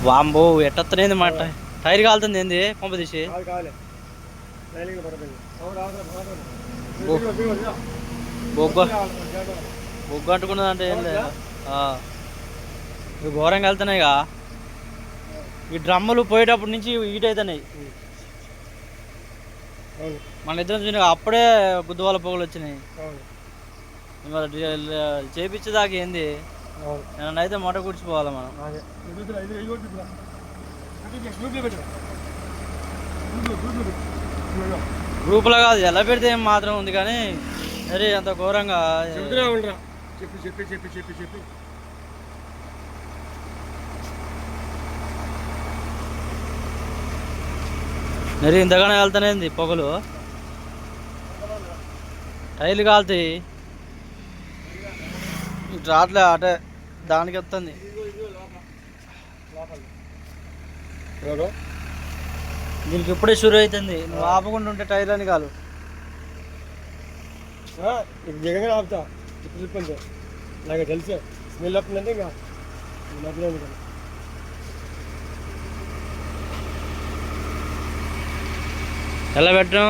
వాంబో ఎట్టత్తనేది మాట టైర్ కాలుతుంది ఏంది పంప తీసి బొగ్గ బొగ్గ అంటుకున్నదంటే ఏం లేదు ఇవి ఘోరంగా వెళ్తున్నాయిగా ఈ డ్రమ్ములు పోయేటప్పటి నుంచి హీట్ అవుతున్నాయి మన ఇద్దరం చూసిన అప్పుడే గుద్దువాల పొగలు వచ్చినాయి చేపించేదాకా ఏంది నేనైతే మొట కూర్చిపోవాలి మనం గ్రూపులో కాదు ఎలా పెడితే ఏం మాత్రం ఉంది కానీ మరి అంత ఘోరంగా చెప్పి చెప్పి చెప్పి చెప్పి చెప్పి మరి ఇంతగానే వెళ్తానేంది పొగలు టైర్లు కాలుతాయి ఇటు రాట్లే అటే దానికి వస్తుంది దీనికి ఇప్పుడే షురు అవుతుంది నువ్వు ఆపకుండా ఉంటే టైర్ అని కాదు జగన్ ఆపుతా ఇప్పుడు చెప్పండి నాకు తెలుసు స్మెల్ వస్తుందంటే ఇంకా ఎలా పెట్టడం